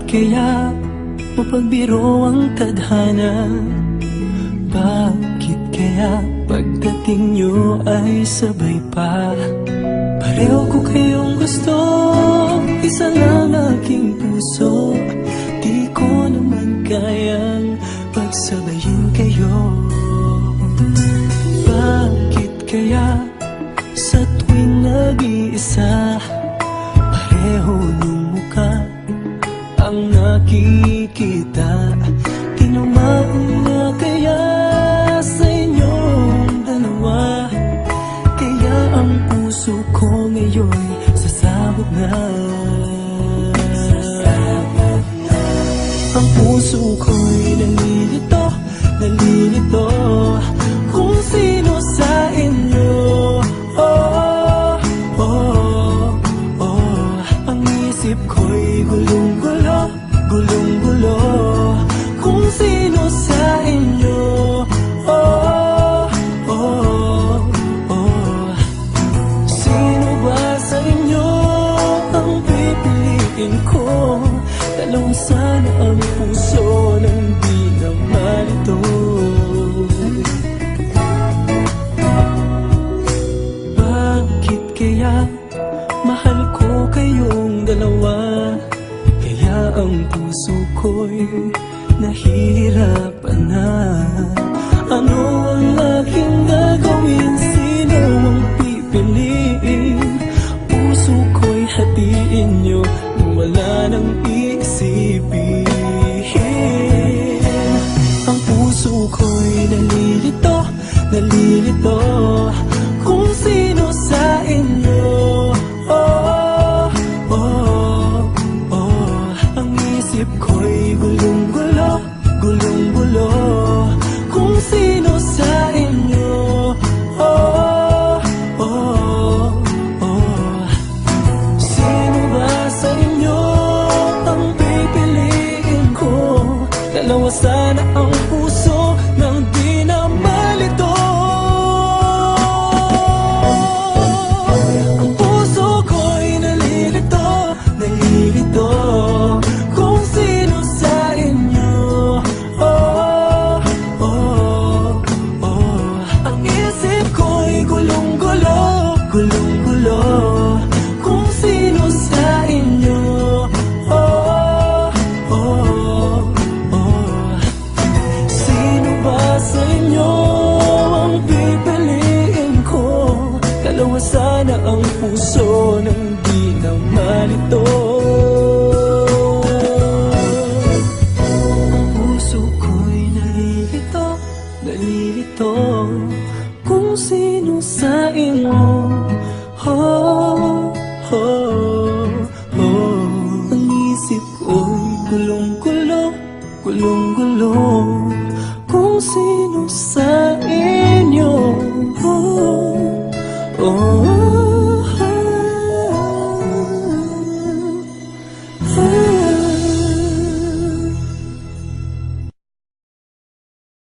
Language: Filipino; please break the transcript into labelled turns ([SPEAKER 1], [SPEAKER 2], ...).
[SPEAKER 1] kaya mapagbiro ang tadhana? Bakit kaya pagdating nyo ay sabay pa? Pareho ko kayong gusto, isa lang aking puso. Di ko naman kayang pagsabayin kayo. Bakit kaya sa tuwing nag-iisa, pareho ng muka ang nakikita? Tinumaan na kaya sa inyong dalawa? Kaya ang puso ko ngayon sasabog na. Ang puso ko'y nalilito, nalilito kung sino sa inyo. Oh, oh, oh. Ang isip ko'y gulong-gulo, gulong-gulo kung sino sa inyo. Oh, oh, oh. Sino ba sa inyo ang pipiliin ko? Dalawang sana ang puso nang di na malito. Bakit kaya mahal ko kayong dalawa? Kaya ang puso ko'y nahihirapan na. Ano ang aking gagawin? Sino ang pipiliin? Puso ko'y hatiin nyo nang wala nang iisipin. Ang puso ko'y nalilito, nalilito kung sino sa inyo. Oh, oh, oh. Ang isip ko'y gulong-gulo, gulong-gulo kung sino sa inyo. Oh, oh, oh. Sino ba sa inyo ang pipiliin ko? Dalawa sana ang puso nang di na malito. Ang puso ko'y nalilito, nalilito kung sino sa inyo. Oh, oh, oh. Ang isip ko'y gulong-gulo, gulong-gulo kung sino sa inyo. Oh, oh, oh. Sino ba sa inyo ang pipiliin ko? Dalawa sana ang puso nang di na malito. Ang puso ko'y nalilito, nalilito kung sino sa inyo. Oh, oh, oh. Ang isip ko'y gulong-gulo, gulong-gulo kung sino sa